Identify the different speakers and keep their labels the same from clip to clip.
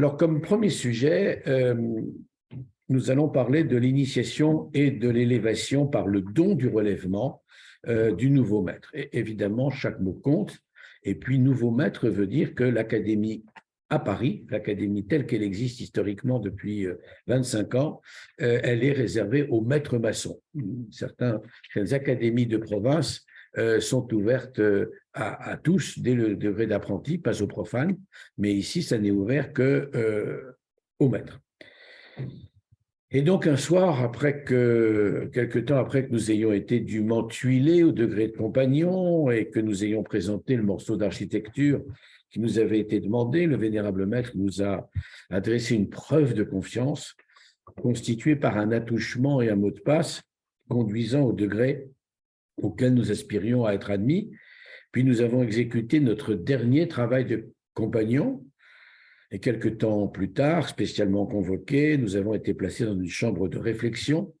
Speaker 1: Alors, comme premier sujet, nous allons parler de l'initiation et de l'élévation par le don du relèvement du nouveau maître. Et évidemment, chaque mot compte. Et puis, nouveau maître veut dire que l'Académie à Paris, l'Académie telle qu'elle existe historiquement depuis 25 ans, elle est réservée aux maîtres maçons. Certaines académies de province sont ouvertes à tous dès le degré d'apprenti, pas aux profanes, mais ici, ça n'est ouvert qu'aux maîtres. Et donc, un soir, quelque temps après que nous ayons été dûment tuilés au degré de compagnon et que nous ayons présenté le morceau d'architecture qui nous avait été demandé, le vénérable maître nous a adressé une preuve de confiance constituée par un attouchement et un mot de passe conduisant au degré auquel nous aspirions à être admis. Puis nous avons exécuté notre dernier travail de compagnon. Et quelque temps plus tard, spécialement convoqués, nous avons été placés dans une chambre de réflexion,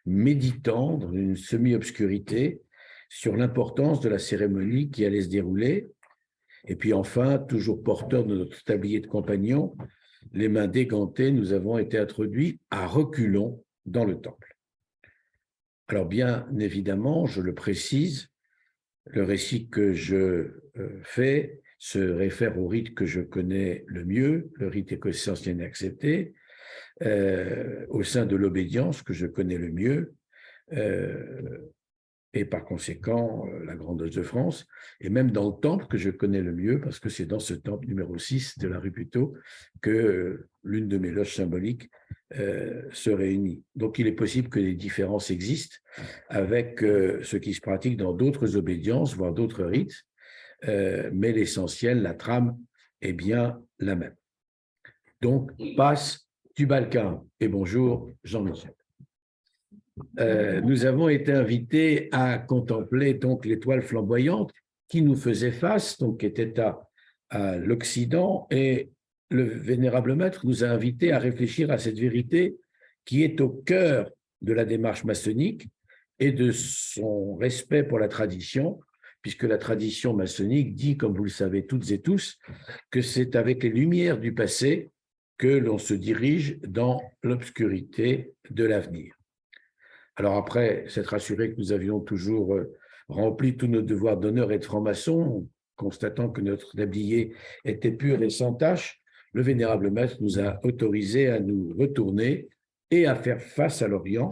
Speaker 1: méditant dans une semi-obscurité sur l'importance de la cérémonie qui allait se dérouler. Et puis enfin, toujours porteurs de notre tablier de compagnon, les mains dégantées, nous avons été introduits à reculons dans le temple. Alors bien évidemment, je le précise, le récit que je fais se réfère au rite que je connais le mieux, le rite écossais ancien et accepté, au sein de l'obédience que je connais le mieux, et par conséquent la Grande Loge de France, et même dans le temple que je connais le mieux, parce que c'est dans ce temple numéro 6 de la rue Puteaux que l'une de mes loges symboliques se réunit. Donc il est possible que des différences existent avec ce qui se pratique dans d'autres obédiences, voire d'autres rites, mais l'essentiel, la trame, est bien la même. Donc, passe du Balkan et bonjour Jean-Michel. Nous avons été invités à contempler donc l'étoile flamboyante qui nous faisait face, donc qui était à l'Occident, et le vénérable maître nous a invités à réfléchir à cette vérité qui est au cœur de la démarche maçonnique et de son respect pour la tradition, puisque la tradition maçonnique dit, comme vous le savez toutes et tous, que c'est avec les lumières du passé que l'on se dirige dans l'obscurité de l'avenir. Alors après s'être rassuré que nous avions toujours rempli tous nos devoirs d'honneur et de franc-maçon, constatant que notre tablier était pur et sans tache, le vénérable maître nous a autorisés à nous retourner et à faire face à l'Orient,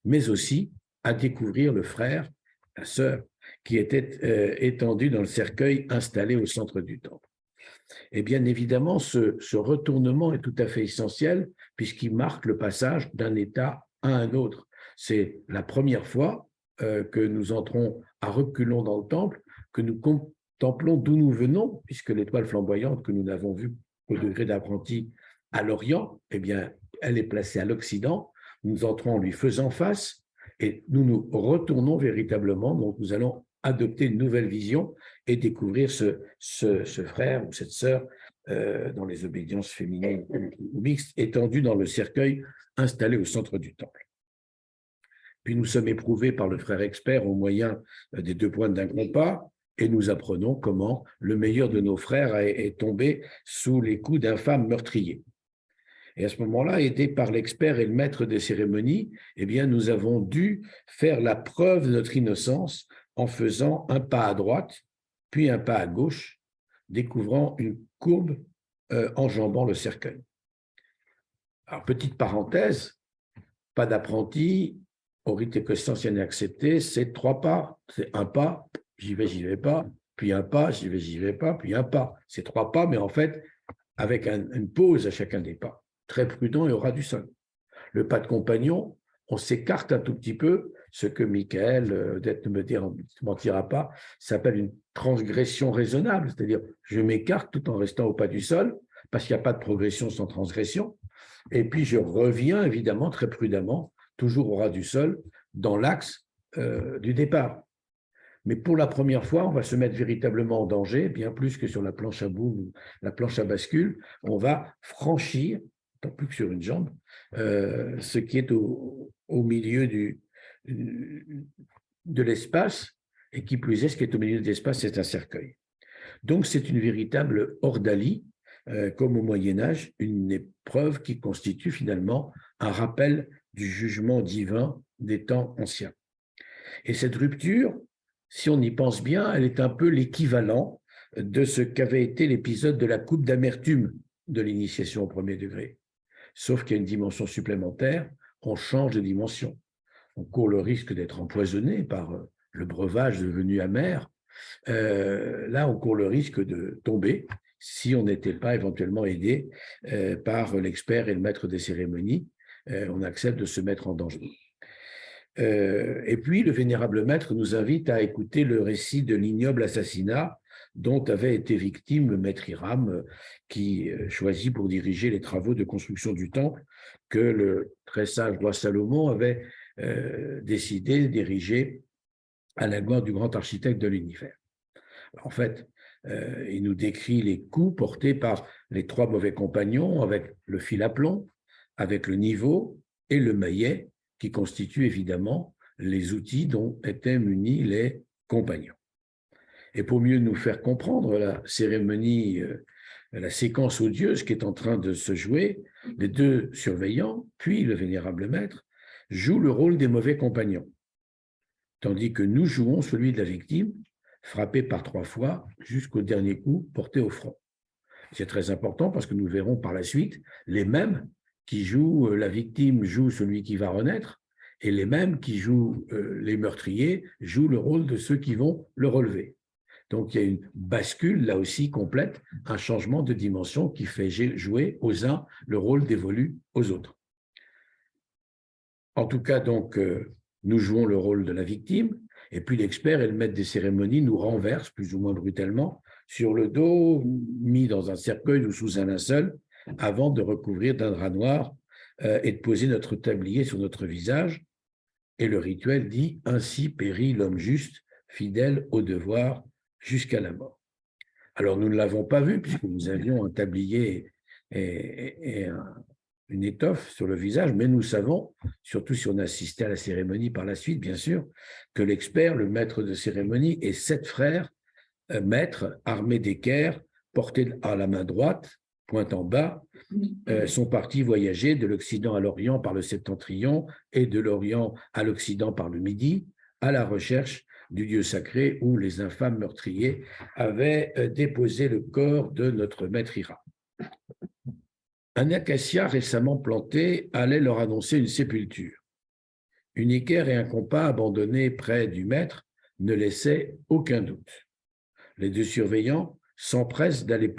Speaker 1: mais aussi à découvrir le frère, la sœur, qui était étendu dans le cercueil installé au centre du temple. Et bien évidemment, ce retournement est tout à fait essentiel puisqu'il marque le passage d'un état à un autre. C'est la première fois que nous entrons à reculons dans le temple, que nous contemplons d'où nous venons, puisque l'étoile flamboyante que nous n'avons vue au degré d'apprenti à l'Orient, eh bien, elle est placée à l'Occident. Nous entrons en lui faisant face et nous nous retournons véritablement. Donc, nous allons adopter une nouvelle vision et découvrir ce frère ou cette sœur dans les obédiences féminines ou mixtes, étendu dans le cercueil installé au centre du temple. Puis nous sommes éprouvés par le frère expert au moyen des 2 pointes d'un compas et nous apprenons comment le meilleur de nos frères est tombé sous les coups d'infâmes meurtriers. Et à ce moment-là, aidés par l'expert et le maître des cérémonies, eh bien, nous avons dû faire la preuve de notre innocence en faisant un pas à droite, puis un pas à gauche, découvrant une courbe enjambant le cercueil. Alors, petite parenthèse, pas d'apprenti, au rite écossais ancien et accepté, c'est 3 pas. C'est un pas, j'y vais pas, puis un pas, j'y vais pas, puis un pas. C'est 3 pas, mais en fait, avec une pause à chacun des pas. Très prudent et au ras du sol. Le pas de compagnon, on s'écarte un tout petit peu, ce que Michael, d'être ne me mentira pas, s'appelle une transgression raisonnable, c'est-à-dire je m'écarte tout en restant au pas du sol, parce qu'il n'y a pas de progression sans transgression, et puis je reviens évidemment très prudemment, toujours au ras du sol, dans l'axe du départ. Mais pour la première fois, on va se mettre véritablement en danger, bien plus que sur la planche à boule ou la planche à bascule, on va franchir, tant plus que sur une jambe, ce qui est au milieu de l'espace, et qui plus est, ce qui est au milieu de l'espace, c'est un cercueil. Donc c'est une véritable ordalie, comme au Moyen-Âge, une épreuve qui constitue finalement un rappel du jugement divin des temps anciens. Et cette rupture, si on y pense bien, elle est un peu l'équivalent de ce qu'avait été l'épisode de la coupe d'amertume de l'initiation au premier degré. Sauf qu'il y a une dimension supplémentaire, on change de dimension. On court le risque d'être empoisonné par le breuvage devenu amer. Là, on court le risque de tomber si on n'était pas éventuellement aidé par l'expert et le maître des cérémonies. On accepte de se mettre en danger. Et puis, le vénérable maître nous invite à écouter le récit de l'ignoble assassinat dont avait été victime le maître Hiram, qui choisit pour diriger les travaux de construction du temple que le très sage roi Salomon avait décidé d'ériger à la gloire du grand architecte de l'univers. En fait, il nous décrit les coups portés par les trois mauvais compagnons avec le fil à plomb, avec le niveau et le maillet, qui constituent évidemment les outils dont étaient munis les compagnons. Et pour mieux nous faire comprendre la cérémonie, la séquence odieuse qui est en train de se jouer, les deux surveillants, puis le vénérable maître, jouent le rôle des mauvais compagnons, tandis que nous jouons celui de la victime, frappée par 3 fois jusqu'au dernier coup porté au front. C'est très important parce que nous verrons par la suite les mêmes qui jouent la victime, jouent celui qui va renaître, et les mêmes qui jouent les meurtriers, jouent le rôle de ceux qui vont le relever. Donc, il y a une bascule, là aussi, complète, un changement de dimension qui fait jouer aux uns le rôle dévolu aux autres. En tout cas, donc, nous jouons le rôle de la victime, et puis l'expert et le maître des cérémonies nous renversent, plus ou moins brutalement, sur le dos, mis dans un cercueil ou sous un linceul, avant de recouvrir d'un drap noir et de poser notre tablier sur notre visage. Et le rituel dit « Ainsi périt l'homme juste, fidèle au devoir, jusqu'à la mort ». Alors, nous ne l'avons pas vu, puisque nous avions un tablier et une étoffe sur le visage, mais nous savons, surtout si on assistait à la cérémonie par la suite, bien sûr, que l'expert, le maître de cérémonie, et 7 frères maîtres armés d'équerres, portés à la main droite, pointe en bas, sont partis voyager de l'Occident à l'Orient par le Septentrion et de l'Orient à l'Occident par le Midi, à la recherche du lieu sacré où les infâmes meurtriers avaient déposé le corps de notre maître Hiram. Un acacia récemment planté allait leur annoncer une sépulture. Une équerre et un compas abandonnés près du maître ne laissaient aucun doute. Les deux surveillants s'empressent d'aller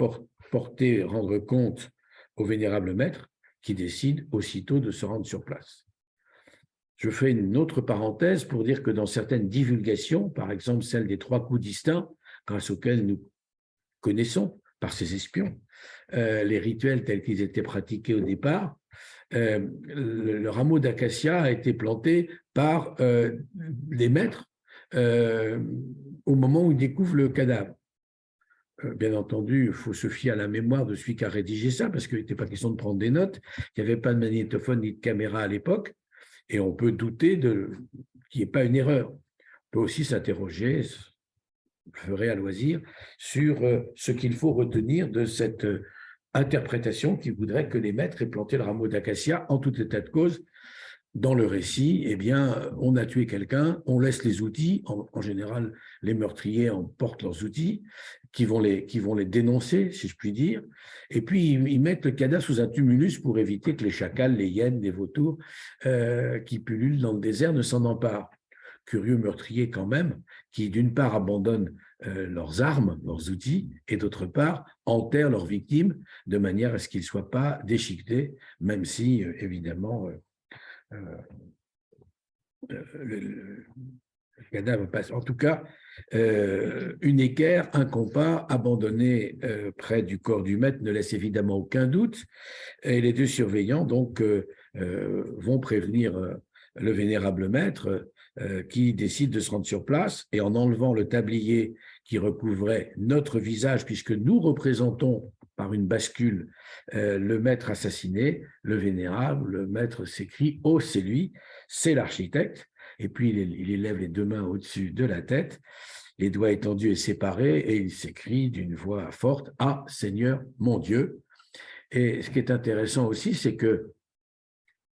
Speaker 1: rendre compte au vénérable maître qui décide aussitôt de se rendre sur place. Je fais une autre parenthèse pour dire que dans certaines divulgations, par exemple celle des 3 coups distincts, grâce auxquels nous connaissons par ces espions les rituels tels qu'ils étaient pratiqués au départ, le rameau d'acacia a été planté par les maîtres au moment où ils découvrent le cadavre. Bien entendu, il faut se fier à la mémoire de celui qui a rédigé ça, parce qu'il n'était pas question de prendre des notes, il n'y avait pas de magnétophone ni de caméra à l'époque, et on peut douter qu'il n'y ait pas une erreur. On peut aussi s'interroger, je le ferai à loisir, sur ce qu'il faut retenir de cette interprétation qui voudrait que les maîtres aient planté le rameau d'acacia en tout état de cause. Dans le récit, eh bien, on a tué quelqu'un, on laisse les outils, en général, les meurtriers emportent leurs outils, qui vont les dénoncer, si je puis dire, et puis ils mettent le cadavre sous un tumulus pour éviter que les chacals, les hyènes, les vautours qui pullulent dans le désert ne s'en emparent. Curieux meurtriers quand même, qui d'une part abandonnent leurs armes, leurs outils, et d'autre part enterrent leurs victimes de manière à ce qu'ils ne soient pas déchiquetés, même si, évidemment, le cadavre passe. En tout cas, une équerre, un compas abandonné près du corps du maître ne laisse évidemment aucun doute, et les deux surveillants donc vont prévenir le vénérable maître qui décide de se rendre sur place, et en enlevant le tablier qui recouvrait notre visage, puisque nous représentons par une bascule le maître assassiné, le vénérable, le maître s'écrie « Oh, c'est lui, c'est l'architecte ». et puis il élève les deux mains au-dessus de la tête, les doigts étendus et séparés, et il s'écrie d'une voix forte « Ah, Seigneur, mon Dieu !» Et ce qui est intéressant aussi, c'est que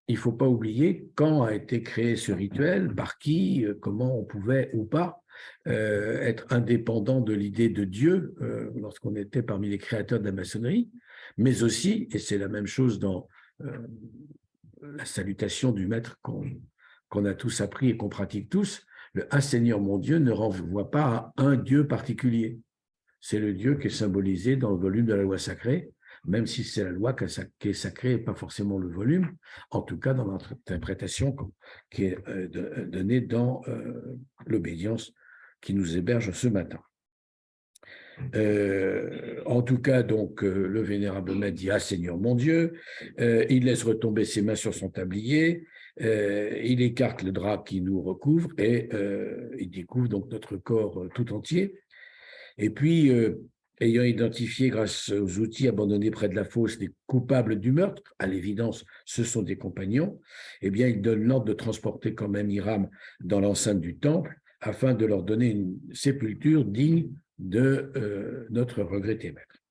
Speaker 1: il ne faut pas oublier quand a été créé ce rituel, par qui, comment on pouvait ou pas être indépendant de l'idée de Dieu lorsqu'on était parmi les créateurs de la maçonnerie, mais aussi, et c'est la même chose dans la salutation du maître qu'on a tous appris et qu'on pratique tous, le « Ah Seigneur mon Dieu » ne renvoie pas à un Dieu particulier. C'est le Dieu qui est symbolisé dans le volume de la loi sacrée, même si c'est la loi qui est sacrée et pas forcément le volume, en tout cas dans l'interprétation qui est donnée dans l'obédience qui nous héberge ce matin. En tout cas, donc, le vénérable maître dit « Ah Seigneur mon Dieu », il laisse retomber ses mains sur son tablier, il écarte le drap qui nous recouvre et il découvre donc notre corps tout entier. Et puis, ayant identifié grâce aux outils abandonnés près de la fosse les coupables du meurtre, à l'évidence, ce sont des compagnons, eh bien, il donne l'ordre de transporter quand même Hiram dans l'enceinte du temple afin de leur donner une sépulture digne de notre regretté maître.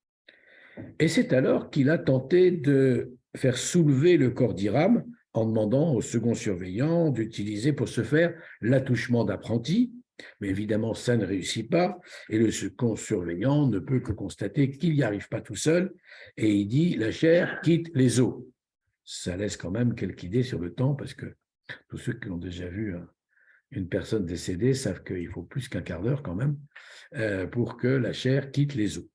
Speaker 1: Et c'est alors qu'il a tenté de faire soulever le corps d'Hiram en demandant au second surveillant d'utiliser pour ce faire l'attouchement d'apprenti. Mais évidemment, ça ne réussit pas, et le second surveillant ne peut que constater qu'il n'y arrive pas tout seul, et il dit « la chair quitte les os ». Ça laisse quand même quelque idée sur le temps, parce que tous ceux qui ont déjà vu une personne décédée savent qu'il faut plus qu'un quart d'heure quand même pour que la chair quitte les os.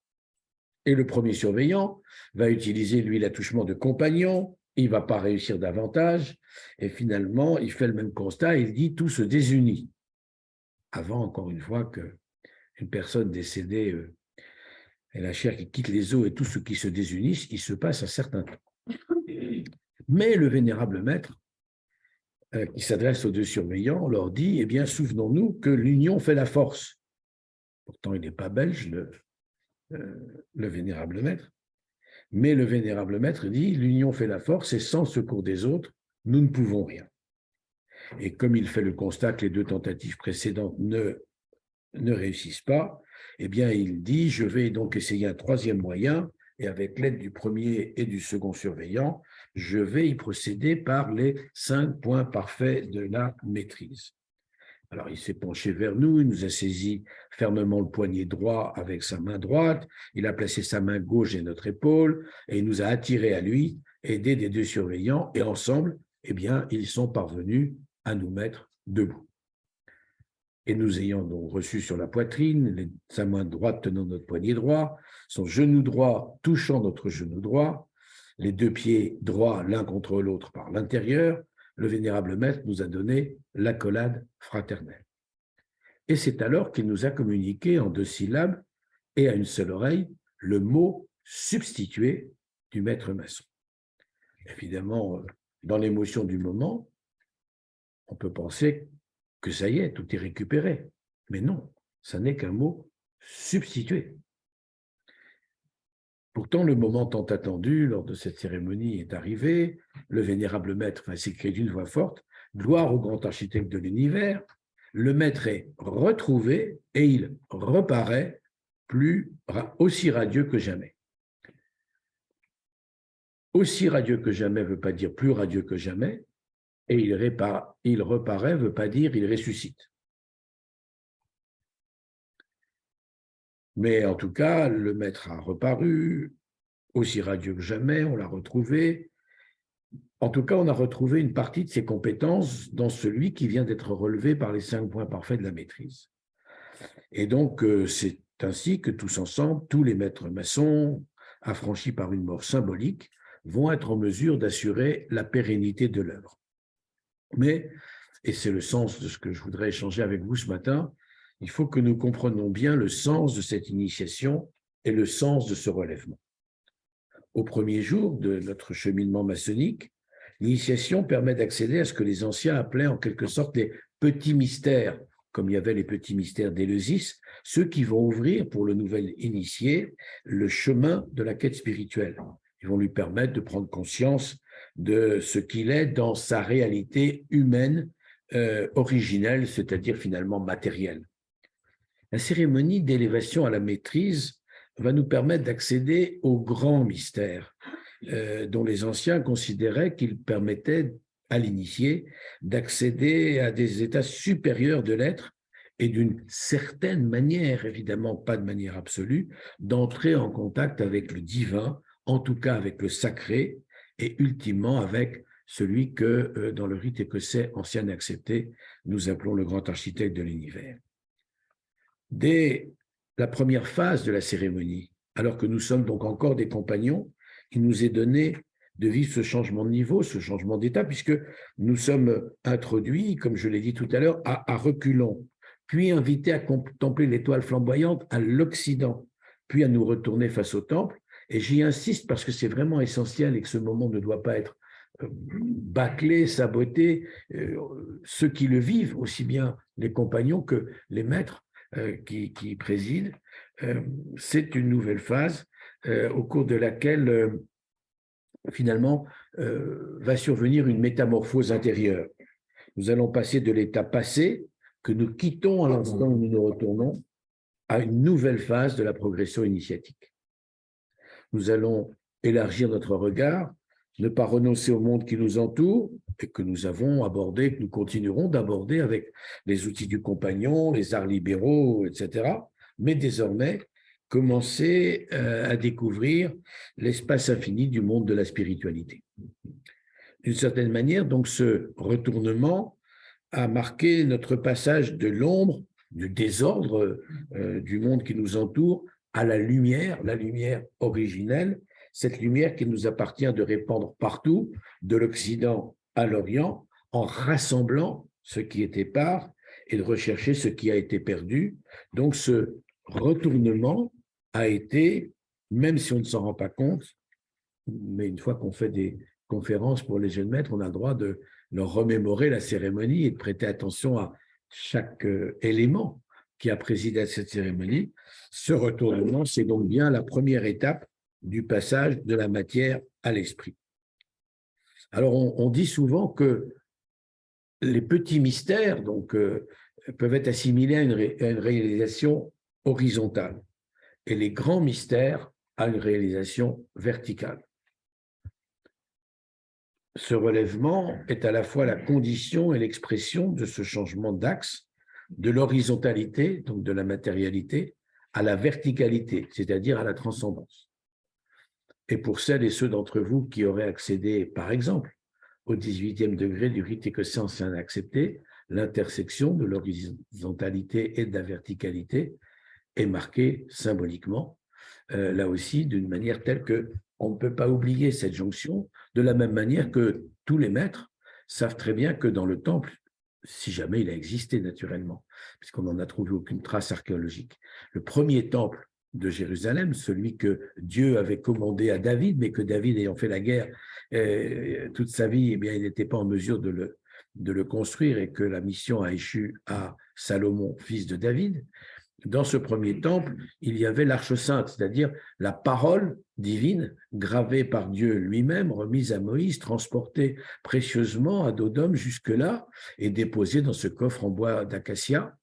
Speaker 1: Et le premier surveillant va utiliser, lui, l'attouchement de compagnon, il ne va pas réussir davantage, et finalement, il fait le même constat, il dit « tout se désunit ». Avant, encore une fois, qu'une personne décédée et la chair qui quitte les os et tout ce qui se désunissent, il se passe un certain temps. Mais le vénérable maître, qui s'adresse aux deux surveillants, leur dit « Eh bien, souvenons-nous que l'union fait la force ». Pourtant, il n'est pas belge, le vénérable maître. Mais le vénérable maître dit « L'union fait la force et sans secours des autres, nous ne pouvons rien ». Et comme il fait le constat que les deux tentatives précédentes ne réussissent pas, eh bien, il dit « Je vais donc essayer un troisième moyen, et avec l'aide du premier et du second surveillant, je vais y procéder par les 5 points parfaits de la maîtrise. » Alors, il s'est penché vers nous, il nous a saisi fermement le poignet droit avec sa main droite, il a placé sa main gauche à notre épaule, et il nous a attirés à lui, aidés des deux surveillants, et ensemble, eh bien, ils sont parvenus à nous mettre debout. Et nous ayant donc reçu sur la poitrine, sa main droite tenant notre poignet droit, son genou droit touchant notre genou droit, les deux pieds droits l'un contre l'autre par l'intérieur, le vénérable maître nous a donné l'accolade fraternelle. Et c'est alors qu'il nous a communiqué en 2 syllabes et à une seule oreille le mot substitué du maître maçon. Évidemment, dans l'émotion du moment, on peut penser que ça y est, tout est récupéré. Mais non, ça n'est qu'un mot substitué. Pourtant, le moment tant attendu lors de cette cérémonie est arrivé. Le vénérable maître va s'écrier d'une voix forte « Gloire au grand architecte de l'univers ». Le maître est retrouvé et il reparaît aussi radieux que jamais. Aussi radieux que jamais ne veut pas dire plus radieux que jamais. Et il reparaît ne veut pas dire il ressuscite. Mais en tout cas, le maître a reparu, aussi radieux que jamais, on l'a retrouvé. En tout cas, on a retrouvé une partie de ses compétences dans celui qui vient d'être relevé par les 5 points parfaits de la maîtrise. Et donc, c'est ainsi que tous ensemble, tous les maîtres maçons, affranchis par une mort symbolique, vont être en mesure d'assurer la pérennité de l'œuvre. Mais, et c'est le sens de ce que je voudrais échanger avec vous ce matin, il faut que nous comprenions bien le sens de cette initiation et le sens de ce relèvement. Au premier jour de notre cheminement maçonnique, l'initiation permet d'accéder à ce que les anciens appelaient en quelque sorte les petits mystères, comme il y avait les petits mystères d'Éleusis, ceux qui vont ouvrir pour le nouvel initié le chemin de la quête spirituelle. Ils vont lui permettre de prendre conscience de ce qu'il est dans sa réalité humaine originelle, c'est-à-dire finalement matérielle. La cérémonie d'élévation à la maîtrise va nous permettre d'accéder au grand mystère, dont les anciens considéraient qu'il permettait à l'initié d'accéder à des états supérieurs de l'être et d'une certaine manière, évidemment pas de manière absolue, d'entrer en contact avec le divin, en tout cas avec le sacré, et ultimement avec celui que, dans le rite écossais ancien et accepté, nous appelons le grand architecte de l'univers. Dès la première phase de la cérémonie, alors que nous sommes donc encore des compagnons, il nous est donné de vivre ce changement de niveau, ce changement d'état, puisque nous sommes introduits, comme je l'ai dit tout à l'heure, à reculons, puis invités à contempler l'étoile flamboyante à l'Occident, puis à nous retourner face au temple. Et j'y insiste parce que c'est vraiment essentiel et que ce moment ne doit pas être bâclé, saboté. Ceux qui le vivent, aussi bien les compagnons que les maîtres qui président, c'est une nouvelle phase au cours de laquelle finalement va survenir une métamorphose intérieure. Nous allons passer de l'état passé que nous quittons à l'instant où nous nous retournons à une nouvelle phase de la progression initiatique. Nous allons élargir notre regard, ne pas renoncer au monde qui nous entoure et que nous avons abordé, que nous continuerons d'aborder avec les outils du compagnon, les arts libéraux, etc. Mais désormais, commencer à découvrir l'espace infini du monde de la spiritualité. D'une certaine manière, donc, ce retournement a marqué notre passage de l'ombre, du désordre du monde qui nous entoure, à la lumière originelle, cette lumière qu'il nous appartient de répandre partout, de l'Occident à l'Orient, en rassemblant ce qui est épars et de rechercher ce qui a été perdu. Donc ce retournement a été, même si on ne s'en rend pas compte, mais une fois qu'on fait des conférences pour les jeunes maîtres, on a le droit de leur remémorer la cérémonie et de prêter attention à chaque élément qui a présidé à cette cérémonie. Ce retournement, c'est donc bien la première étape du passage de la matière à l'esprit. Alors, on dit souvent que les petits mystères donc, peuvent être assimilés à une réalisation horizontale et les grands mystères à une réalisation verticale. Ce relèvement est à la fois la condition et l'expression de ce changement d'axe de l'horizontalité, donc de la matérialité, à la verticalité, c'est-à-dire à la transcendance. Et pour celles et ceux d'entre vous qui auraient accédé, par exemple, au 18e degré du rite écossais ancien accepté, l'intersection de l'horizontalité et de la verticalité est marquée symboliquement, là aussi, d'une manière telle qu'on ne peut pas oublier cette jonction, de la même manière que tous les maîtres savent très bien que dans le temple, si jamais il a existé naturellement, puisqu'on n'en a trouvé aucune trace archéologique, le premier temple de Jérusalem, celui que Dieu avait commandé à David, mais que David, ayant fait la guerre toute sa vie, eh bien, il n'était pas en mesure de le construire et que la mission a échu à Salomon, fils de David. Dans ce premier temple, il y avait l'Arche sainte, c'est-à-dire la parole divine gravée par Dieu lui-même, remise à Moïse, transportée précieusement à dos d'homme jusque-là et déposée dans ce coffre en bois d'acacia,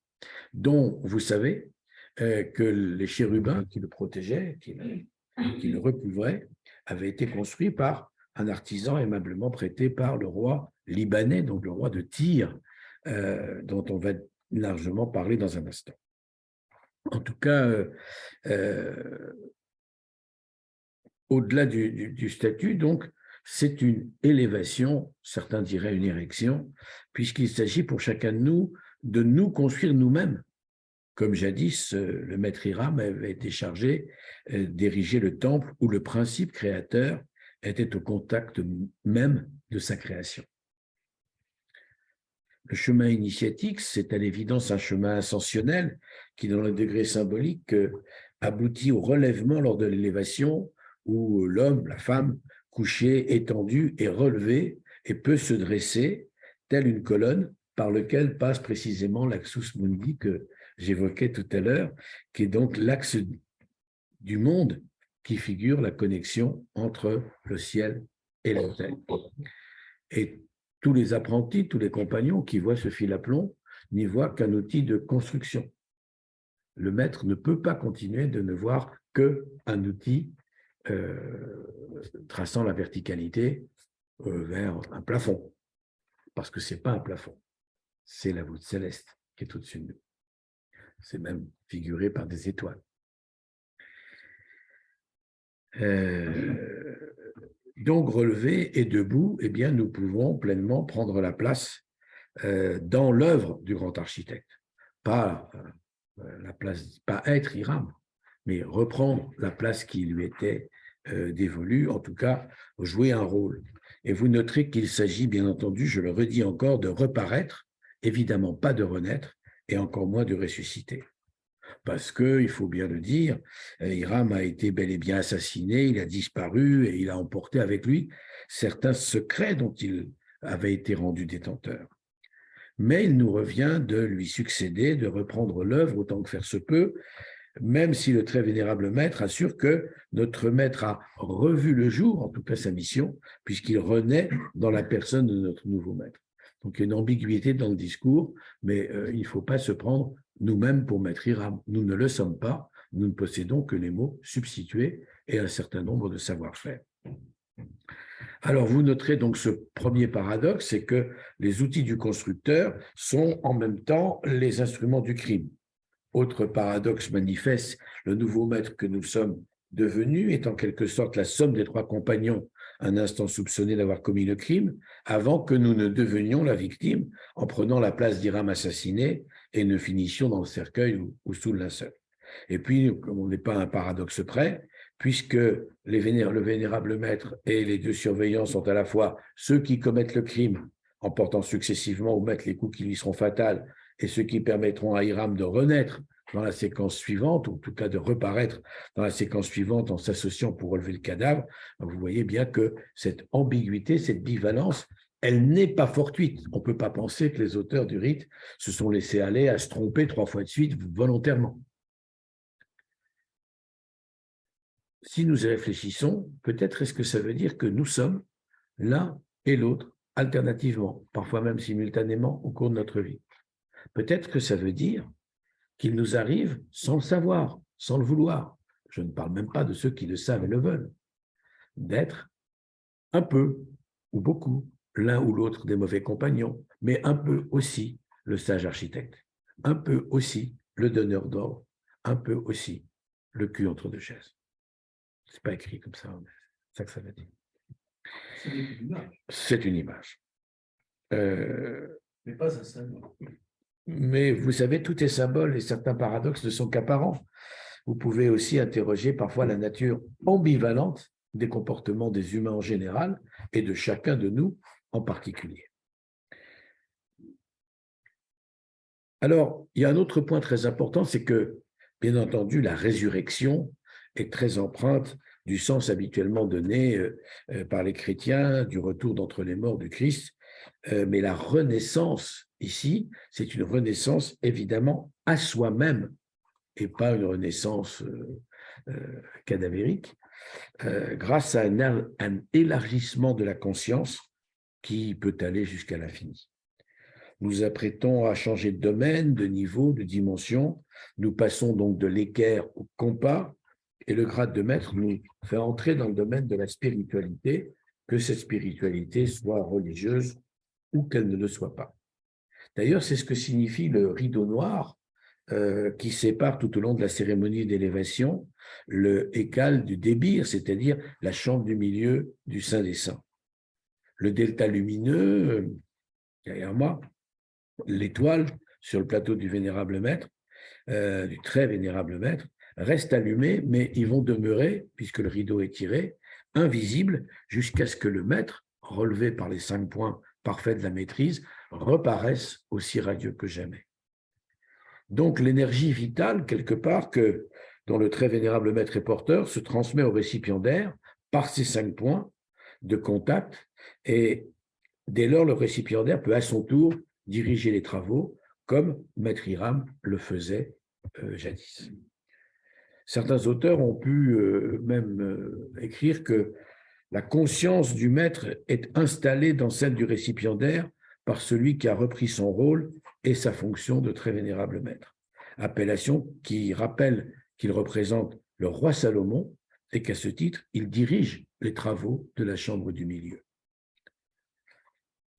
Speaker 1: dont vous savez que les chérubins qui le protégeaient, qui le recouvraient, avaient été construits par un artisan aimablement prêté par le roi libanais, donc le roi de Tyr, dont on va largement parler dans un instant. En tout cas, au-delà du statut, donc, c'est une élévation, certains diraient une érection, puisqu'il s'agit pour chacun de nous construire nous-mêmes. Comme jadis, le maître Hiram avait été chargé d'ériger le temple où le principe créateur était au contact même de sa création. Le chemin initiatique, c'est à l'évidence un chemin ascensionnel qui, dans le degré symbolique, aboutit au relèvement lors de l'élévation où l'homme, la femme, couché, étendu, est relevé et peut se dresser, telle une colonne par laquelle passe précisément l'axus mundi que j'évoquais tout à l'heure, qui est donc l'axe du monde qui figure la connexion entre le ciel et la terre. Et tous les apprentis, tous les compagnons qui voient ce fil à plomb n'y voient qu'un outil de construction. Le maître ne peut pas continuer de ne voir qu'un outil traçant la verticalité vers un plafond, parce que ce n'est pas un plafond, c'est la voûte céleste qui est au-dessus de nous. C'est même figuré par des étoiles. Donc, relevés et debout, eh bien, nous pouvons pleinement prendre la place dans l'œuvre du grand architecte. Pas être Hiram, mais reprendre la place qui lui était dévolue, en tout cas, jouer un rôle. Et vous noterez qu'il s'agit, bien entendu, je le redis encore, de reparaître, évidemment pas de renaître, et encore moins de ressusciter. Parce que, il faut bien le dire, Hiram a été bel et bien assassiné, il a disparu et il a emporté avec lui certains secrets dont il avait été rendu détenteur. Mais il nous revient de lui succéder, de reprendre l'œuvre autant que faire se peut, même si le très vénérable maître assure que notre maître a revu le jour, en tout cas sa mission, puisqu'il renaît dans la personne de notre nouveau maître. Donc il y a une ambiguïté dans le discours, mais il ne faut pas se prendre nous-mêmes pour maître Hiram. Nous ne le sommes pas, nous ne possédons que les mots substitués et un certain nombre de savoir-faire. Alors, vous noterez donc ce premier paradoxe, c'est que les outils du constructeur sont en même temps les instruments du crime. Autre paradoxe manifeste, le nouveau maître que nous sommes devenus est en quelque sorte la somme des trois compagnons un instant soupçonnés d'avoir commis le crime, avant que nous ne devenions la victime en prenant la place d'Hiram assassiné et ne finissions dans le cercueil ou sous le linceul. Et puis, comme on n'est pas à un paradoxe près, puisque le vénérable maître et les deux surveillants sont à la fois ceux qui commettent le crime en portant successivement au maître les coups qui lui seront fatals et ceux qui permettront à Hiram de renaître dans la séquence suivante, ou en tout cas de reparaître dans la séquence suivante en s'associant pour relever le cadavre, vous voyez bien que cette ambiguïté, cette bivalence, elle n'est pas fortuite. On ne peut pas penser que les auteurs du rite se sont laissés aller à se tromper 3 fois de suite volontairement. Si nous y réfléchissons, peut-être est-ce que ça veut dire que nous sommes l'un et l'autre alternativement, parfois même simultanément au cours de notre vie. Peut-être que ça veut dire qu'il nous arrive sans le savoir, sans le vouloir. Je ne parle même pas de ceux qui le savent et le veulent, d'être un peu ou beaucoup l'un ou l'autre des mauvais compagnons, mais un peu aussi le sage architecte, un peu aussi le donneur d'ordre, un peu aussi le cul entre deux chaises. Ce n'est pas écrit comme ça, mais c'est ça que ça veut dire. C'est une image.
Speaker 2: Mais pas un symbole.
Speaker 1: Mais vous savez, tout est symbole et certains paradoxes ne sont qu'apparents. Vous pouvez aussi interroger parfois la nature ambivalente des comportements des humains en général et de chacun de nous en particulier. Alors, il y a un autre point très important, c'est que, bien entendu, la résurrection est très empreinte du sens habituellement donné par les chrétiens du retour d'entre les morts du Christ. Mais la renaissance, ici, c'est une renaissance évidemment à soi-même et pas une renaissance cadavérique, grâce à un élargissement de la conscience qui peut aller jusqu'à l'infini. Nous apprêtons à changer de domaine, de niveau, de dimension. Nous passons donc de l'équerre au compas et le grade de maître nous fait entrer dans le domaine de la spiritualité, que cette spiritualité soit religieuse ou qu'elle ne le soit pas. D'ailleurs, c'est ce que signifie le rideau noir qui sépare tout au long de la cérémonie d'élévation le écal du débir, c'est-à-dire la chambre du milieu du Saint des Saints. Le delta lumineux, derrière moi, l'étoile sur le plateau du vénérable maître, du très vénérable maître, reste allumé, mais ils vont demeurer, puisque le rideau est tiré, invisibles jusqu'à ce que le maître, relevé par les 5 points parfaits de la maîtrise, reparaisse aussi radieux que jamais. Donc l'énergie vitale, quelque part, dont le très vénérable maître est porteur, se transmet au récipiendaire par ces 5 points de contact, et dès lors, le récipiendaire peut à son tour diriger les travaux, comme Maître Hiram le faisait jadis. Certains auteurs ont pu même écrire que La conscience du maître est installée dans celle du récipiendaire par celui qui a repris son rôle et sa fonction de très vénérable maître. Appellation qui rappelle qu'il représente le roi Salomon et qu'à ce titre, il dirige les travaux de la chambre du milieu.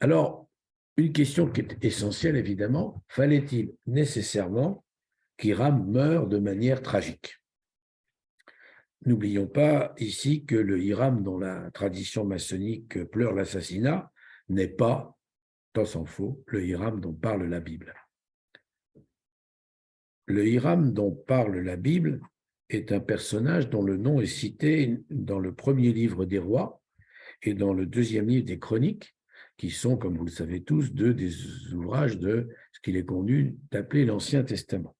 Speaker 1: Alors, une question qui est essentielle, évidemment, fallait-il nécessairement qu'Hiram meure de manière tragique? N'oublions pas ici que le Hiram dont la tradition maçonnique pleure l'assassinat n'est pas, tant s'en faut, le Hiram dont parle la Bible. Le Hiram dont parle la Bible est un personnage dont le nom est cité dans le premier livre des rois et dans le deuxième livre des chroniques, qui sont, comme vous le savez tous, deux des ouvrages de ce qu'il est convenu d'appeler l'Ancien Testament,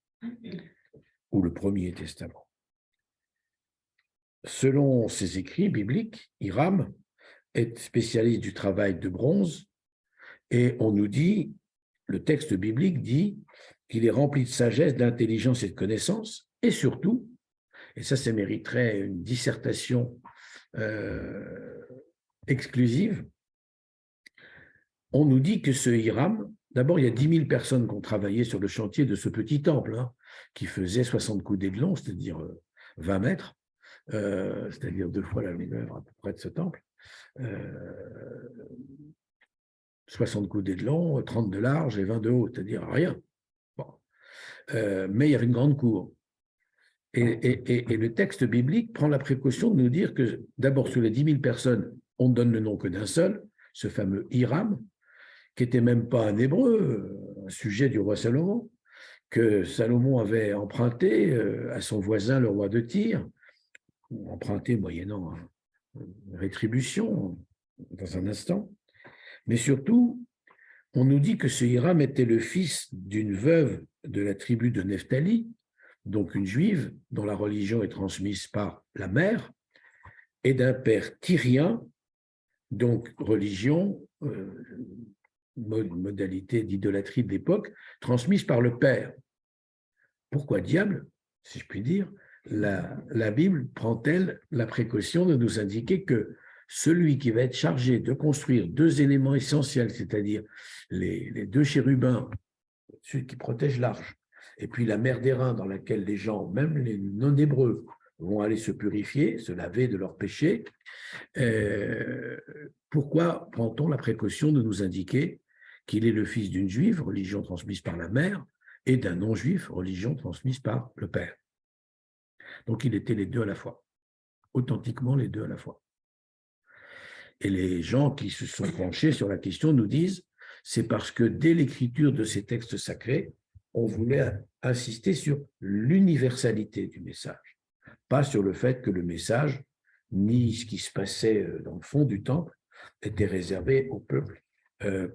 Speaker 1: ou le Premier Testament. Selon ses écrits bibliques, Hiram est spécialiste du travail de bronze, et on nous dit, le texte biblique dit qu'il est rempli de sagesse, d'intelligence et de connaissance, et surtout, et ça mériterait une dissertation exclusive, on nous dit que ce Hiram, d'abord il y a 10 000 personnes qui ont travaillé sur le chantier de ce petit temple, qui faisait 60 coudées de long, c'est-à-dire 20 mètres, c'est-à-dire 2 fois la longueur à peu près de ce temple, 60 coudées de long, 30 de large et 20 de haut, c'est-à-dire rien. Bon. Mais il y avait une grande cour. Et le texte biblique prend la précaution de nous dire que d'abord sur les 10 000 personnes, on ne donne le nom que d'un seul, ce fameux Hiram, qui n'était même pas un hébreu, un sujet du roi Salomon, que Salomon avait emprunté à son voisin, le roi de Tyr, emprunté moyennant une rétribution dans un instant. Mais surtout, on nous dit que ce Hiram était le fils d'une veuve de la tribu de Nephtali, donc une juive dont la religion est transmise par la mère, et d'un père tyrien, donc religion, modalité d'idolâtrie de l'époque, transmise par le père. Pourquoi diable, si je puis dire, la Bible prend-elle la précaution de nous indiquer que celui qui va être chargé de construire 2 éléments essentiels, c'est-à-dire les 2 chérubins, celui qui protège l'arche, et puis la mer d'Airain dans laquelle les gens, même les non-hébreux, vont aller se purifier, se laver de leurs péchés, pourquoi prend-on la précaution de nous indiquer qu'il est le fils d'une juive, religion transmise par la mère, et d'un non-juif, religion transmise par le père? Donc il était les 2 à la fois, authentiquement les 2 à la fois. Et les gens qui se sont penchés sur la question nous disent, c'est parce que dès l'écriture de ces textes sacrés, on voulait insister sur l'universalité du message, pas sur le fait que le message, ni ce qui se passait dans le fond du temple, était réservé au peuple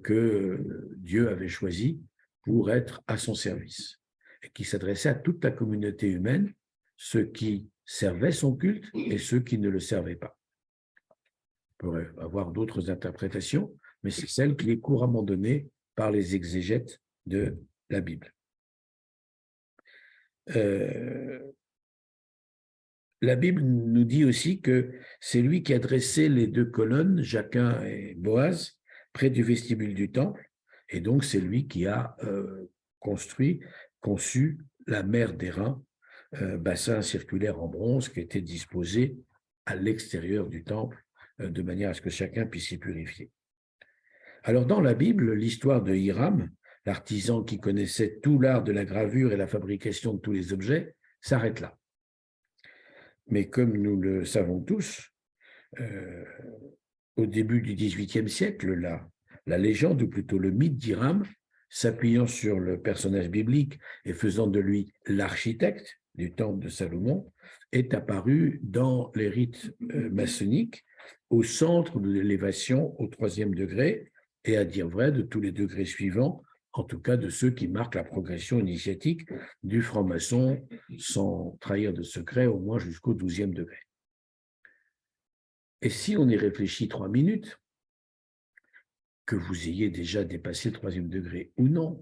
Speaker 1: que Dieu avait choisi pour être à son service, et qui s'adressait à toute la communauté humaine, ceux qui servaient son culte et ceux qui ne le servaient pas. On pourrait avoir d'autres interprétations, mais c'est celle qui est couramment donnée par les exégètes de la Bible. La Bible nous dit aussi que c'est lui qui a dressé les 2 colonnes, Jachin et Boaz, près du vestibule du temple, et donc c'est lui qui a conçu la mer d'Airain, bassin circulaire en bronze qui était disposé à l'extérieur du temple, de manière à ce que chacun puisse s'y purifier. Alors dans la Bible, l'histoire de Hiram, l'artisan qui connaissait tout l'art de la gravure et la fabrication de tous les objets, s'arrête là. Mais comme nous le savons tous, au début du XVIIIe siècle, la légende, ou plutôt le mythe d'Hiram, s'appuyant sur le personnage biblique et faisant de lui l'architecte du temple de Salomon, est apparu dans les rites maçonniques au centre de l'élévation au 3e degré, et à dire vrai de tous les degrés suivants, en tout cas de ceux qui marquent la progression initiatique du franc-maçon, sans trahir de secret, au moins jusqu'au 12e degré. Et si on y réfléchit 3 minutes, que vous ayez déjà dépassé le 3e degré ou non,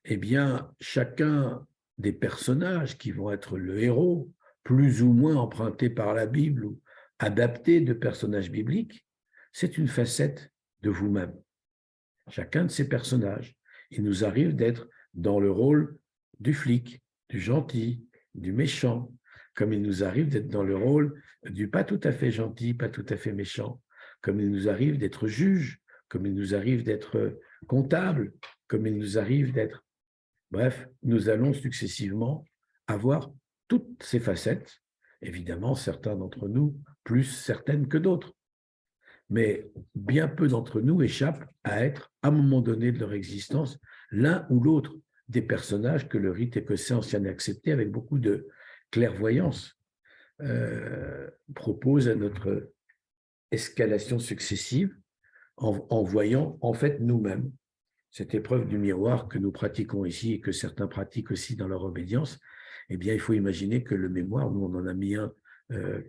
Speaker 1: eh bien, chacun des personnages qui vont être le héros, plus ou moins empruntés par la Bible, ou adapté de personnages bibliques, c'est une facette de vous-même. Chacun de ces personnages, il nous arrive d'être dans le rôle du flic, du gentil, du méchant, comme il nous arrive d'être dans le rôle du pas tout à fait gentil, pas tout à fait méchant, comme il nous arrive d'être juge, comme il nous arrive d'être comptable, comme il nous arrive d'être... Bref, nous allons successivement avoir toutes ces facettes, évidemment certains d'entre nous plus certaines que d'autres, mais bien peu d'entre nous échappent à être, à un moment donné de leur existence, l'un ou l'autre des personnages que le rite écossais ancien et accepté, avec beaucoup de clairvoyance, propose à notre escalation successive en voyant en fait nous-mêmes cette épreuve du miroir que nous pratiquons ici et que certains pratiquent aussi dans leur obédience. Eh bien, il faut imaginer que le mémoire, nous on en a mis un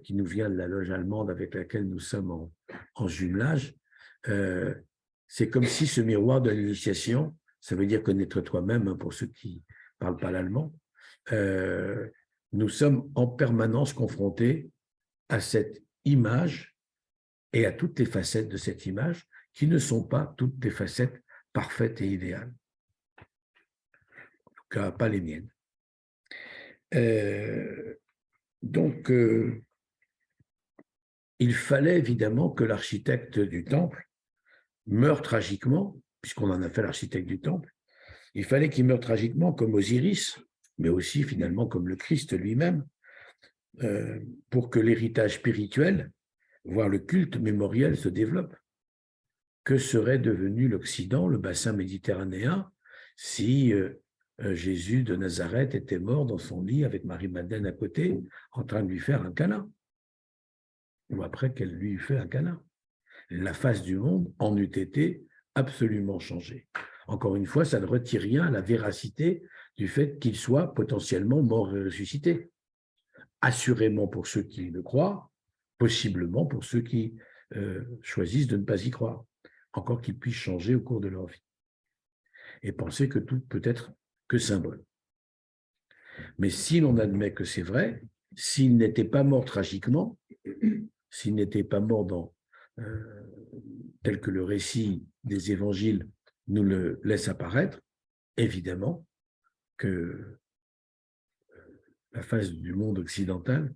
Speaker 1: qui nous vient de la loge allemande avec laquelle nous sommes en jumelage, c'est comme si ce miroir de l'initiation, ça veut dire connaître toi-même, hein, pour ceux qui ne parlent pas l'allemand, nous sommes en permanence confrontés à cette image et à toutes les facettes de cette image qui ne sont pas toutes les facettes parfaites et idéales. En tout cas, pas les miennes. Donc, il fallait évidemment que l'architecte du temple meure tragiquement, puisqu'on en a fait l'architecte du temple, il fallait qu'il meure tragiquement comme Osiris, mais aussi finalement comme le Christ lui-même, pour que l'héritage spirituel, voire le culte mémoriel se développe. Que serait devenu l'Occident, le bassin méditerranéen, si Jésus de Nazareth était mort dans son lit avec Marie-Madeleine à côté, en train de lui faire un câlin, ou après qu'elle lui eut fait un câlin? La face du monde en eût été absolument changée. Encore une fois, ça ne retire rien à la véracité du fait qu'il soit potentiellement mort et ressuscité. Assurément pour ceux qui le croient, possiblement pour ceux qui choisissent de ne pas y croire, encore qu'ils puissent changer au cours de leur vie et penser que tout peut être que symbole. Mais si l'on admet que c'est vrai, s'il n'était pas mort tragiquement, s'il n'était pas mort tel que le récit des évangiles nous le laisse apparaître, évidemment que la face du monde occidental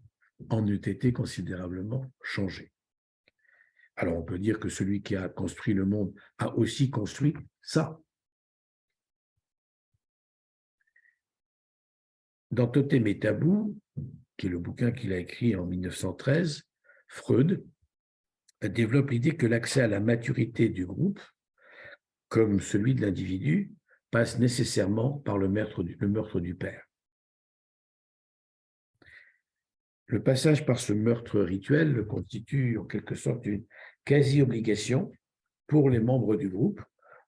Speaker 1: en eût été considérablement changée. Alors on peut dire que celui qui a construit le monde a aussi construit ça. Dans Totem et Tabou, qui est le bouquin qu'il a écrit en 1913, Freud développe l'idée que l'accès à la maturité du groupe, comme celui de l'individu, passe nécessairement par le meurtre du père. Le passage par ce meurtre rituel constitue en quelque sorte une quasi-obligation pour les membres du groupe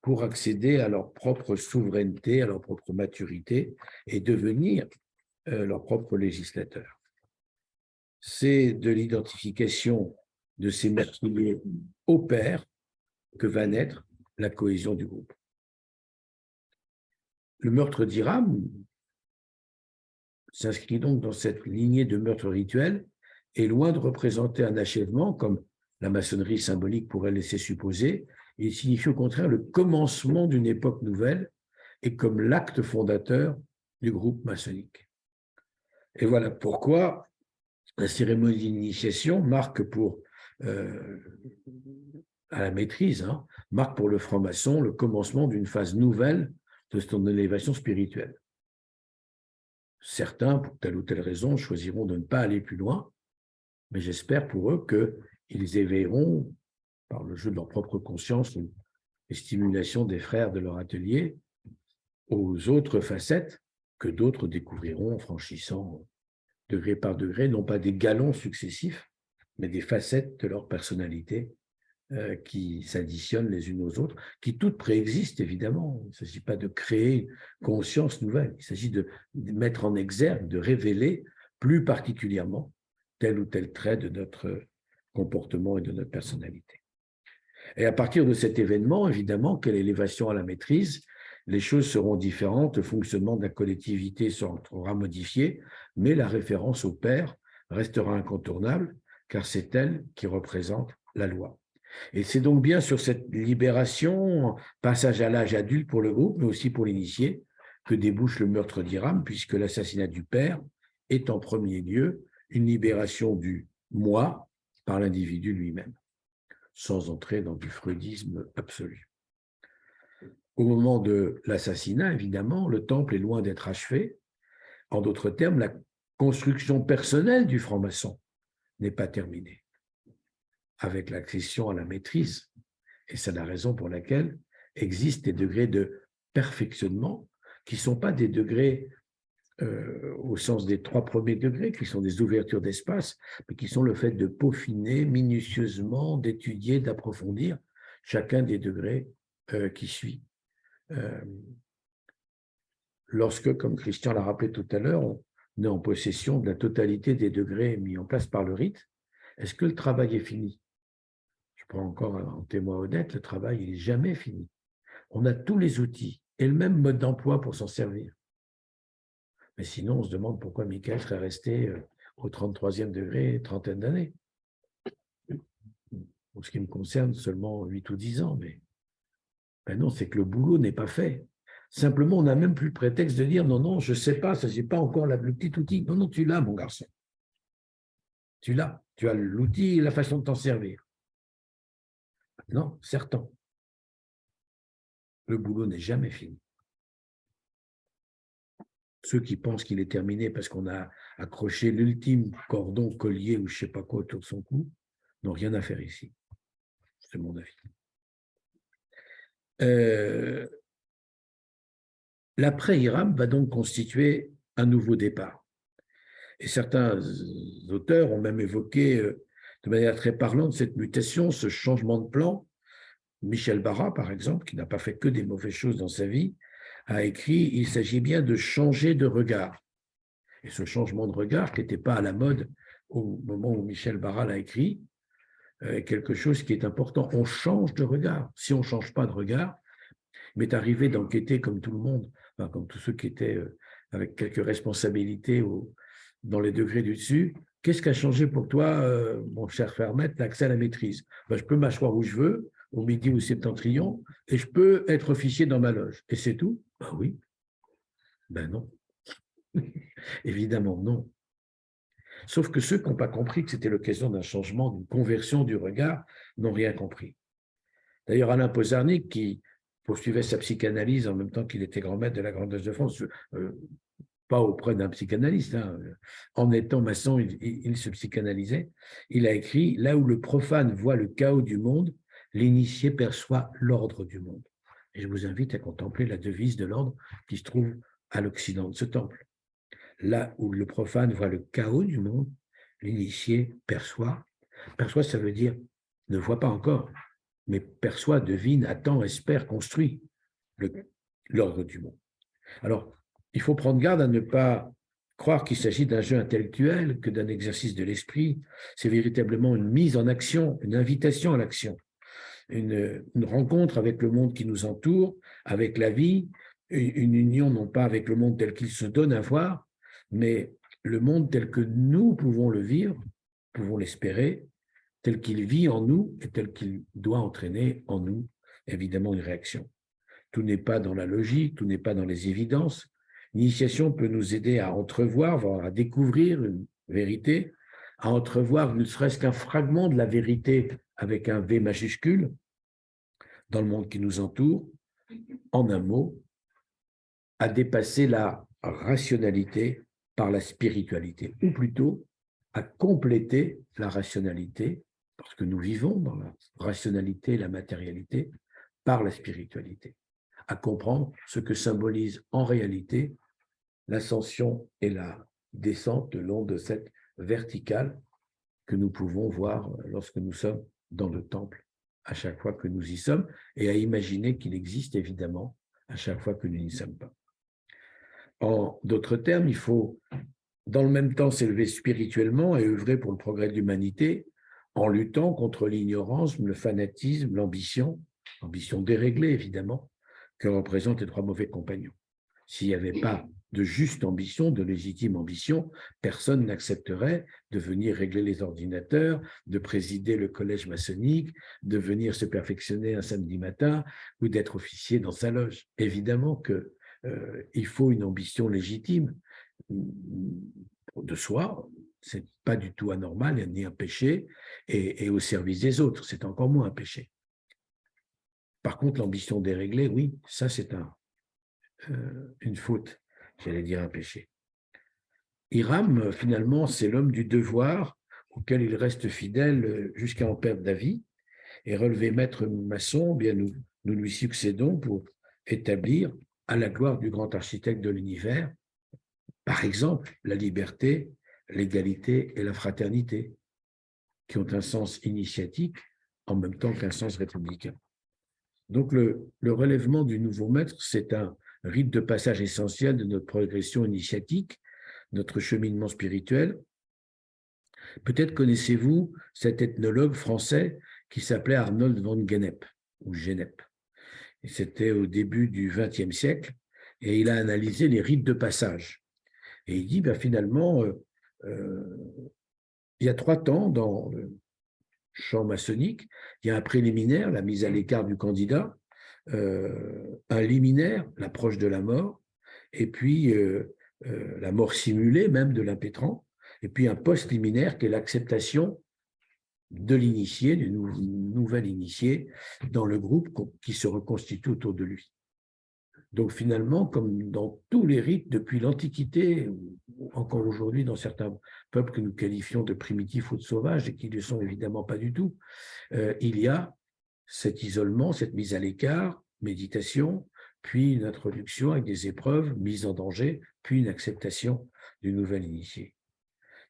Speaker 1: pour accéder à leur propre souveraineté, à leur propre maturité et devenir leur propre législateur. C'est de l'identification de ces meurtriers au père que va naître la cohésion du groupe. Le meurtre d'Hiram s'inscrit donc dans cette lignée de meurtres rituels et loin de représenter un achèvement, comme la maçonnerie symbolique pourrait laisser supposer, il signifie au contraire le commencement d'une époque nouvelle et comme l'acte fondateur du groupe maçonnique. Et voilà pourquoi la cérémonie d'initiation marque à la maîtrise, marque pour le franc-maçon le commencement d'une phase nouvelle de son élévation spirituelle. Certains, pour telle ou telle raison, choisiront de ne pas aller plus loin, mais j'espère pour eux qu'ils éveilleront, par le jeu de leur propre conscience ou les stimulations des frères de leur atelier, aux autres facettes que d'autres découvriront en franchissant degré par degré, non pas des galons successifs, mais des facettes de leur personnalité qui s'additionnent les unes aux autres, qui toutes préexistent évidemment. Il ne s'agit pas de créer une conscience nouvelle, il s'agit de mettre en exergue, de révéler plus particulièrement tel ou tel trait de notre comportement et de notre personnalité. Et à partir de cet événement, évidemment, quelle élévation à la maîtrise, les choses seront différentes, le fonctionnement de la collectivité sera modifié, mais la référence au père restera incontournable, car c'est elle qui représente la loi. Et c'est donc bien sur cette libération, passage à l'âge adulte pour le groupe, mais aussi pour l'initié, que débouche le meurtre d'Hiram, puisque l'assassinat du père est en premier lieu une libération du moi par l'individu lui-même, sans entrer dans du freudisme absolu. Au moment de l'assassinat, évidemment, le temple est loin d'être achevé. En d'autres termes, la construction personnelle du franc-maçon n'est pas terminée, avec l'accession à la maîtrise. Et c'est la raison pour laquelle existent des degrés de perfectionnement qui ne sont pas des degrés au sens des 3 premiers degrés, qui sont des ouvertures d'espace, mais qui sont le fait de peaufiner minutieusement, d'étudier, d'approfondir chacun des degrés qui suit. Lorsque, comme Christian l'a rappelé tout à l'heure, on est en possession de la totalité des degrés mis en place par le rite, est-ce que le travail est fini? Je prends encore en témoin honnête, le travail n'est jamais fini. On a tous les outils et le même mode d'emploi pour s'en servir. Mais sinon, on se demande pourquoi Michael serait resté au 33e degré trentaine d'années. Pour ce qui me concerne, seulement 8 ou 10 ans. Mais ben non, c'est que le boulot n'est pas fait. Simplement, on n'a même plus le prétexte de dire non, non, je ne sais pas, ça, je n'ai pas encore le petit outil. Non, non, tu l'as, mon garçon. Tu l'as. Tu as l'outil et la façon de t'en servir. Non, certain. Le boulot n'est jamais fini. Ceux qui pensent qu'il est terminé parce qu'on a accroché l'ultime cordon, collier ou je ne sais pas quoi autour de son cou, n'ont rien à faire ici. C'est mon avis. L'après-Hiram va donc constituer un nouveau départ. Et certains auteurs ont même évoqué de manière très parlante cette mutation, ce changement de plan. Michel Barra, par exemple, qui n'a pas fait que des mauvaises choses dans sa vie, a écrit « Il s'agit bien de changer de regard ». Et ce changement de regard, qui n'était pas à la mode au moment où Michel Barra l'a écrit, est quelque chose qui est important. On change de regard. Si on ne change pas de regard, il m'est arrivé d'enquêter comme tout le monde, enfin, comme tous ceux qui étaient avec quelques responsabilités dans les degrés du dessus. Qu'est-ce qui a changé pour toi, mon cher Fermet, l'accès à la maîtrise? Ben, je peux m'asseoir où je veux, au midi ou septentrion, et je peux être officier dans ma loge. Et c'est tout? Ben oui. Ben non. Évidemment, non. Sauf que ceux qui n'ont pas compris que c'était l'occasion d'un changement, d'une conversion du regard, n'ont rien compris. D'ailleurs, Alain Pozarnik, qui poursuivait sa psychanalyse en même temps qu'il était grand maître de la Grande-Loge de France, pas auprès d'un psychanalyste, hein, en étant maçon, il se psychanalysait, il a écrit « Là où le profane voit le chaos du monde, l'initié perçoit l'ordre du monde ». Et je vous invite à contempler la devise de l'ordre qui se trouve à l'occident de ce temple. Là où le profane voit le chaos du monde, l'initié perçoit. Perçoit, ça veut dire ne voit pas encore, mais perçoit, devine, attend, espère, construit l'ordre du monde. Alors, il faut prendre garde à ne pas croire qu'il s'agit d'un jeu intellectuel, que d'un exercice de l'esprit. C'est véritablement une mise en action, une invitation à l'action, une rencontre avec le monde qui nous entoure, avec la vie, une union non pas avec le monde tel qu'il se donne à voir, mais le monde tel que nous pouvons le vivre, pouvons l'espérer, tel qu'il vit en nous et tel qu'il doit entraîner en nous, évidemment, une réaction. Tout n'est pas dans la logique, tout n'est pas dans les évidences. L'initiation peut nous aider à entrevoir, voire à découvrir une vérité, à entrevoir ne serait-ce qu'un fragment de la vérité avec un V majuscule dans le monde qui nous entoure, en un mot, à dépasser la rationalité par la spiritualité, ou plutôt à compléter la rationalité, parce que nous vivons dans la rationalité et la matérialité, par la spiritualité, à comprendre ce que symbolise en réalité l'ascension et la descente le long de cette verticale que nous pouvons voir lorsque nous sommes dans le temple, à chaque fois que nous y sommes, et à imaginer qu'il existe évidemment à chaque fois que nous n'y sommes pas. En d'autres termes, il faut dans le même temps s'élever spirituellement et œuvrer pour le progrès de l'humanité en luttant contre l'ignorance, le fanatisme, l'ambition déréglée évidemment, que représentent les 3 mauvais compagnons. S'il n'y avait pas de juste ambition, de légitime ambition, personne n'accepterait de venir régler les ordinateurs, de présider le collège maçonnique, de venir se perfectionner un samedi matin ou d'être officier dans sa loge. Évidemment qu'il faut une ambition légitime de soi, ce n'est pas du tout anormal, ni un péché, et au service des autres, c'est encore moins un péché. Par contre, l'ambition déréglée, oui, ça c'est une faute, j'allais dire un péché. Hiram, finalement, c'est l'homme du devoir auquel il reste fidèle jusqu'à en perdre la vie, et relevé maître maçon, bien nous lui succédons pour établir, à la gloire du grand architecte de l'univers, par exemple, la liberté, l'égalité et la fraternité, qui ont un sens initiatique en même temps qu'un sens républicain. Donc, le relèvement du nouveau maître, c'est un rite de passage essentiel de notre progression initiatique, notre cheminement spirituel. Peut-être connaissez-vous cet ethnologue français qui s'appelait Arnold van Gennep, ou Gennep. C'était au début du XXe siècle, et il a analysé les rites de passage. Et il dit, finalement, il y a 3 temps dans le champ maçonnique. Il y a un préliminaire, la mise à l'écart du candidat, un liminaire, l'approche de la mort, et puis la mort simulée même de l'impétrant, et puis un post-liminaire qui est l'acceptation de l'initié, du nouvel initié dans le groupe qui se reconstitue autour de lui. Donc finalement, comme dans tous les rites depuis l'Antiquité, ou encore aujourd'hui dans certains peuples que nous qualifions de primitifs ou de sauvages, et qui ne le sont évidemment pas du tout, il y a cet isolement, cette mise à l'écart, méditation, puis une introduction avec des épreuves, mise en danger, puis une acceptation du nouvel initié.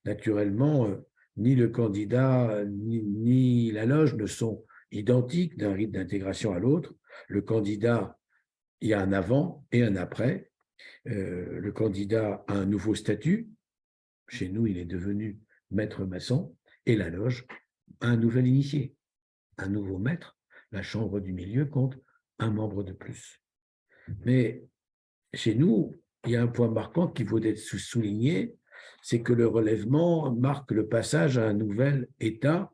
Speaker 1: Naturellement, ni le candidat ni la loge ne sont identiques d'un rite d'intégration à l'autre. Le candidat, il y a un avant et un après. Le candidat a un nouveau statut. Chez nous, il est devenu maître maçon. Et la loge a un nouvel initié, un nouveau maître. La chambre du milieu compte un membre de plus. Mais chez nous, il y a un point marquant qui vaut d'être souligné, c'est que le relèvement marque le passage à un nouvel état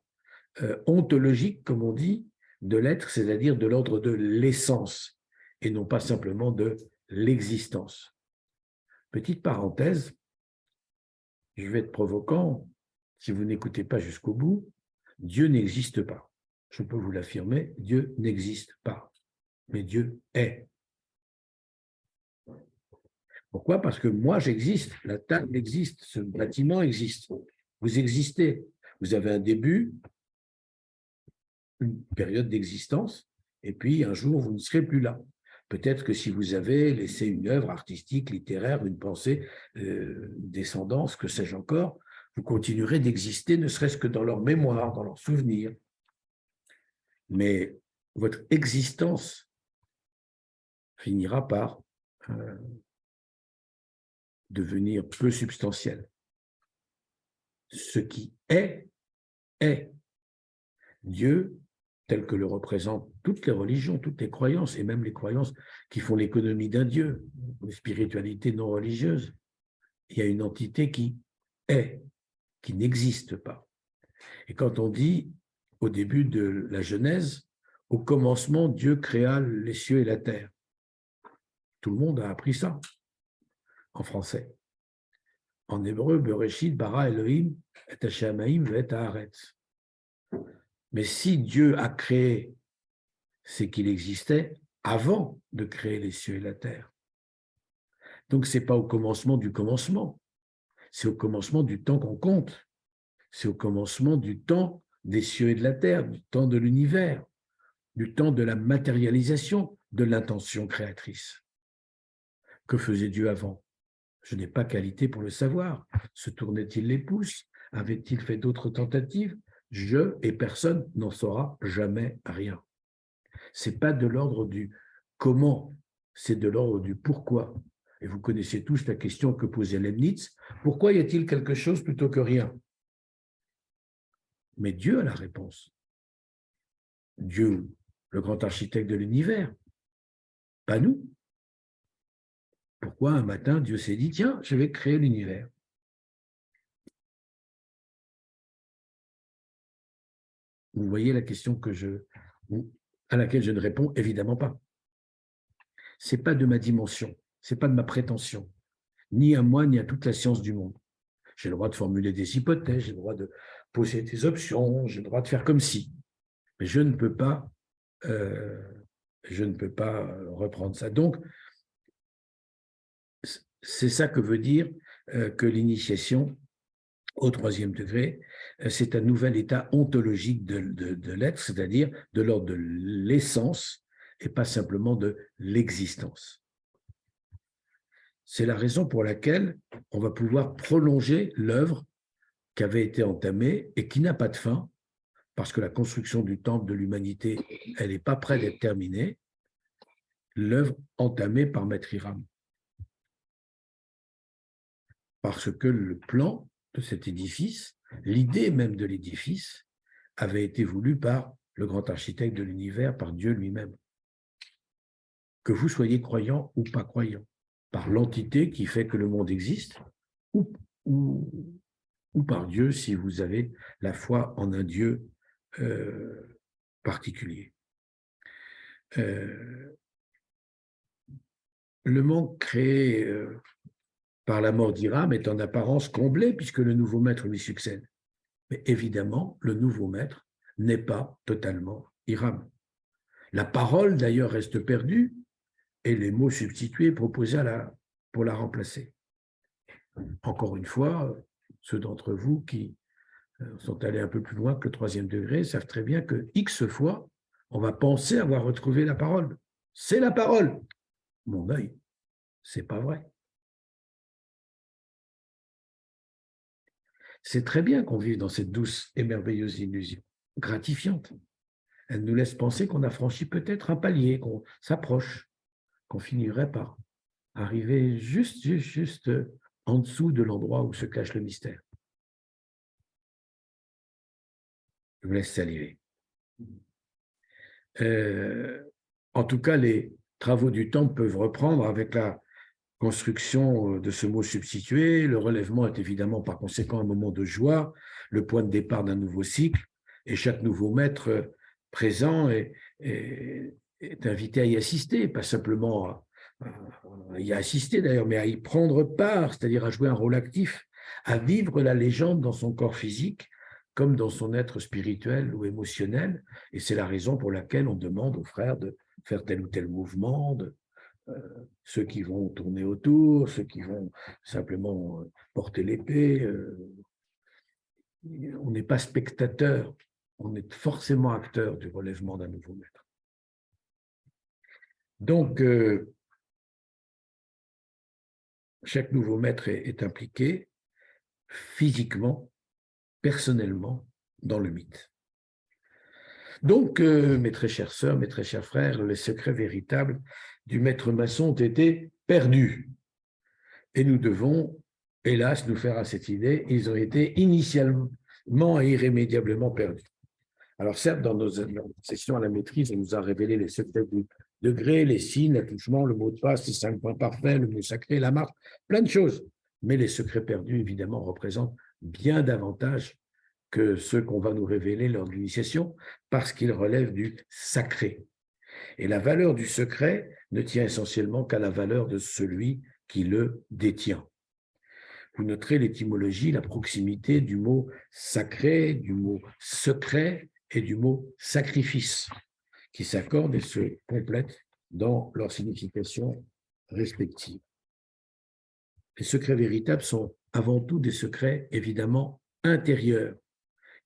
Speaker 1: ontologique, comme on dit, de l'être, c'est-à-dire de l'ordre de l'essence, et non pas simplement de l'existence. Petite parenthèse, je vais être provocant, si vous n'écoutez pas jusqu'au bout, Dieu n'existe pas. Je peux vous l'affirmer, Dieu n'existe pas, mais Dieu est. Pourquoi? Parce que moi, j'existe, la table existe, ce bâtiment existe. Vous existez. Vous avez un début, une période d'existence, et puis un jour, vous ne serez plus là. Peut-être que si vous avez laissé une œuvre artistique, littéraire, une pensée, descendance, que sais-je encore, vous continuerez d'exister, ne serait-ce que dans leur mémoire, dans leurs souvenirs. Mais votre existence finira par devenir peu substantielle. Ce qui est, est. Dieu, tel que le représentent toutes les religions, toutes les croyances, et même les croyances qui font l'économie d'un Dieu, les spiritualités non religieuses, il y a une entité qui est, qui n'existe pas. Et quand on dit, au début de la Genèse, au commencement, Dieu créa les cieux et la terre. Tout le monde a appris ça en français. En hébreu, Bereshit, bara Elohim, et Hashemaim, et Haaretz. Mais si Dieu a créé, c'est qu'il existait avant de créer les cieux et la terre. Donc, ce n'est pas au commencement du commencement, c'est au commencement du temps qu'on compte. C'est au commencement du temps des cieux et de la terre, du temps de l'univers, du temps de la matérialisation de l'intention créatrice. Que faisait Dieu avant? Je n'ai pas qualité pour le savoir. Se tournait-il les pouces? Avait-il fait d'autres tentatives? Je et personne n'en saura jamais rien. Ce n'est pas de l'ordre du comment, c'est de l'ordre du pourquoi. Et vous connaissez tous la question que posait Leibniz, pourquoi y a-t-il quelque chose plutôt que rien? Mais Dieu a la réponse. Dieu, le grand architecte de l'univers, pas nous. Pourquoi un matin, Dieu s'est dit, tiens, je vais créer l'univers. Vous voyez la question à laquelle je ne réponds évidemment pas. Ce n'est pas de ma dimension, ce n'est pas de ma prétention, ni à moi, ni à toute la science du monde. J'ai le droit de formuler des hypothèses, j'ai le droit de poser des options, j'ai le droit de faire comme si. Mais je ne peux pas reprendre ça. Donc, c'est ça que veut dire que l'initiation au 3e degré, c'est un nouvel état ontologique de l'être, c'est-à-dire de l'ordre de l'essence et pas simplement de l'existence. C'est la raison pour laquelle on va pouvoir prolonger l'œuvre qui avait été entamée et qui n'a pas de fin, parce que la construction du temple de l'humanité, elle n'est pas près d'être terminée, l'œuvre entamée par Maître Hiram. Parce que le plan de cet édifice, l'idée même de l'édifice, avait été voulue par le grand architecte de l'univers, par Dieu lui-même. Que vous soyez croyant ou pas croyant, par l'entité qui fait que le monde existe, ou par Dieu si vous avez la foi en un Dieu particulier. Le manque créé par la mort d'Hiram est en apparence comblé puisque le nouveau maître lui succède. Mais évidemment, le nouveau maître n'est pas totalement Hiram. La parole, d'ailleurs, reste perdue et les mots substitués proposés pour la remplacer. Encore une fois, ceux d'entre vous qui sont allés un peu plus loin que le 3e degré savent très bien que X fois, on va penser avoir retrouvé la parole. C'est la parole. Mon œil, c'est pas vrai. C'est très bien qu'on vive dans cette douce et merveilleuse illusion, gratifiante. Elle nous laisse penser qu'on a franchi peut-être un palier, qu'on s'approche, qu'on finirait par arriver juste en dessous de l'endroit où se cache le mystère. Je vous laisse saliver. En tout cas, les travaux du temple peuvent reprendre avec la construction de ce mot substitué. Le relèvement est évidemment par conséquent un moment de joie, le point de départ d'un nouveau cycle, et chaque nouveau maître présent est invité à y assister, pas simplement à y assister d'ailleurs, mais à y prendre part, c'est-à-dire à jouer un rôle actif, à vivre la légende dans son corps physique comme dans son être spirituel ou émotionnel, et c'est la raison pour laquelle on demande aux frères de faire tel ou tel mouvement, ceux qui vont tourner autour, ceux qui vont simplement porter l'épée. On n'est pas spectateur, on est forcément acteur du relèvement d'un nouveau maître. Donc, chaque nouveau maître est impliqué physiquement, personnellement, dans le mythe. Donc, mes très chères sœurs, mes très chers frères, les secrets véritables du maître maçon ont été perdus. Et nous devons, hélas, nous faire à cette idée, ils ont été initialement et irrémédiablement perdus. Alors certes, dans nos sessions à la maîtrise, on nous a révélé les secrets du degré, les signes, l'attouchement, le mot de passe, les 5 points parfaits, le mot sacré, la marque, plein de choses. Mais les secrets perdus, évidemment, représentent bien davantage que ceux qu'on va nous révéler lors de l'initiation, parce qu'ils relèvent du sacré. Et la valeur du secret ne tient essentiellement qu'à la valeur de celui qui le détient. Vous noterez l'étymologie, la proximité du mot sacré, du mot secret et du mot sacrifice, qui s'accordent et se complètent dans leur signification respective. Les secrets véritables sont avant tout des secrets évidemment intérieurs,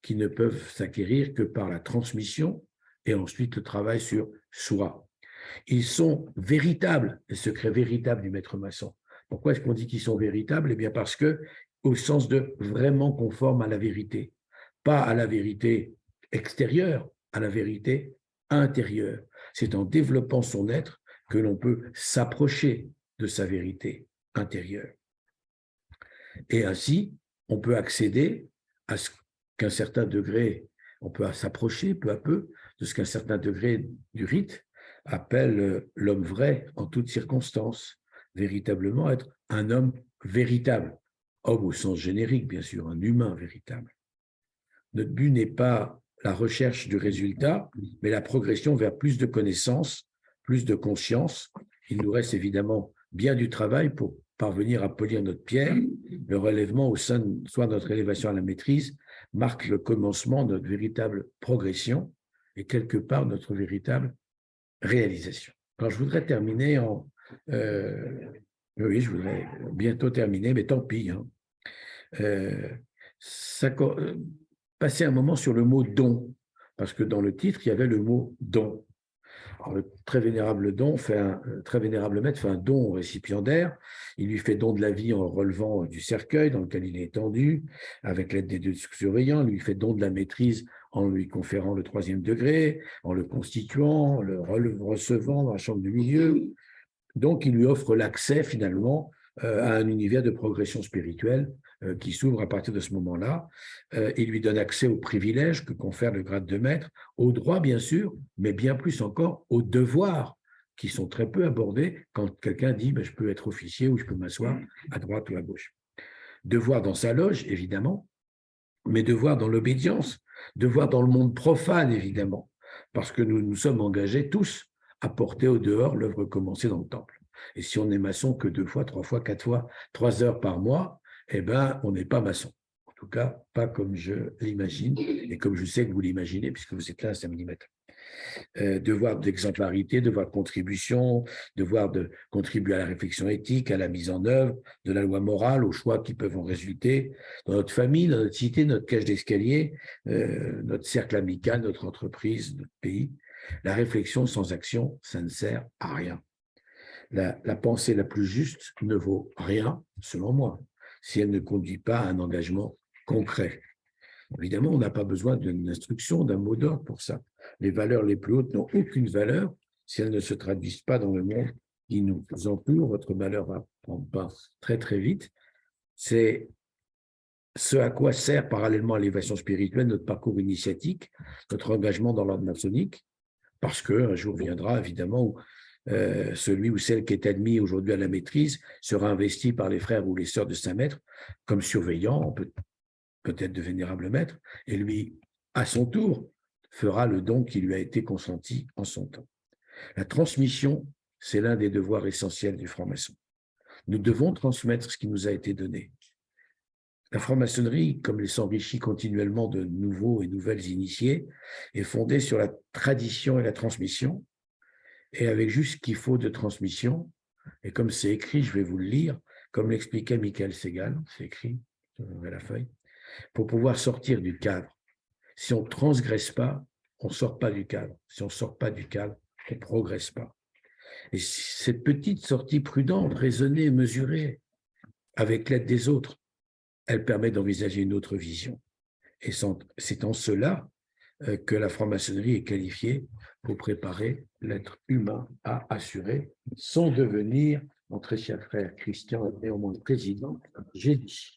Speaker 1: qui ne peuvent s'acquérir que par la transmission et ensuite le travail sur soi. Ils sont véritables, les secrets véritables du maître maçon. Pourquoi est-ce qu'on dit qu'ils sont véritables? Eh bien parce que, au sens de vraiment conformes à la vérité, pas à la vérité extérieure, à la vérité intérieure. C'est en développant son être que l'on peut s'approcher de sa vérité intérieure. Et ainsi, on peut accéder à ce qu'un certain degré, on peut s'approcher peu à peu de ce qu'un certain degré du rite appelle l'homme vrai en toutes circonstances, véritablement être un homme véritable. Homme au sens générique, bien sûr, un humain véritable. Notre but n'est pas la recherche du résultat, mais la progression vers plus de connaissances, plus de conscience. Il nous reste évidemment bien du travail pour parvenir à polir notre pierre. Le relèvement au sein de soit notre élévation à la maîtrise marque le commencement de notre véritable progression et quelque part notre véritable réalisation. Alors, je voudrais terminer en... oui, je voudrais bientôt terminer, mais tant pis. Hein. Passer un moment sur le mot don, parce que dans le titre, il y avait le mot don. Alors, le très vénérable très vénérable maître fait un don au récipiendaire. Il lui fait don de la vie en relevant du cercueil dans lequel il est étendu, avec l'aide des deux surveillants. Il lui fait don de la maîtrise en lui conférant le 3e degré, en le constituant, en le recevant dans la chambre du milieu. Donc, il lui offre l'accès finalement à un univers de progression spirituelle qui s'ouvre à partir de ce moment-là. Il lui donne accès aux privilèges que confère le grade de maître, aux droits bien sûr, mais bien plus encore aux devoirs qui sont très peu abordés quand quelqu'un dit je peux être officier ou je peux m'asseoir à droite ou à gauche. Devoir dans sa loge, évidemment, mais devoir dans l'obédience, devoir dans le monde profane, évidemment, parce que nous nous sommes engagés tous à porter au dehors l'œuvre commencée dans le temple. Et si on n'est maçon que 2 fois, 3 fois, 4 fois, 3 heures par mois, eh bien, on n'est pas maçon. En tout cas, pas comme je l'imagine et comme je sais que vous l'imaginez, puisque vous êtes là à samedi matin. Devoir d'exemplarité, devoir de contribution, devoir de contribuer à la réflexion éthique, à la mise en œuvre de la loi morale, aux choix qui peuvent en résulter dans notre famille, dans notre cité, notre cage d'escalier, notre cercle amical, notre entreprise, notre pays. La réflexion sans action, ça ne sert à rien. La pensée la plus juste ne vaut rien, selon moi, si elle ne conduit pas à un engagement concret. Évidemment, on n'a pas besoin d'une instruction, d'un mot d'ordre pour ça. Les valeurs les plus hautes n'ont aucune valeur si elles ne se traduisent pas dans le monde qui nous entoure. Votre malheur va prendre part très, très vite. C'est ce à quoi sert parallèlement à l'élévation spirituelle notre parcours initiatique, notre engagement dans l'ordre maçonnique, parce qu'un jour viendra, évidemment, où celui ou celle qui est admis aujourd'hui à la maîtrise sera investi par les frères ou les sœurs de Saint-Maître comme surveillant, peut-être de vénérable maître, et lui, à son tour, fera le don qui lui a été consenti en son temps. La transmission, c'est l'un des devoirs essentiels du franc-maçon. Nous devons transmettre ce qui nous a été donné. La franc-maçonnerie, comme elle s'enrichit continuellement de nouveaux et nouvelles initiés, est fondée sur la tradition et la transmission, et avec juste ce qu'il faut de transmission, et comme c'est écrit, je vais vous le lire, comme l'expliquait Michael Segal, c'est écrit, à la feuille, pour pouvoir sortir du cadre. Si on ne transgresse pas, on ne sort pas du cadre. Si on ne sort pas du cadre, on ne progresse pas. Et cette petite sortie prudente, raisonnée, mesurée, avec l'aide des autres, elle permet d'envisager une autre vision. Et c'est en cela que la franc-maçonnerie est qualifiée pour préparer l'être humain à assurer son devenir. Mon très cher frère Christian est néanmoins président, j'ai dit.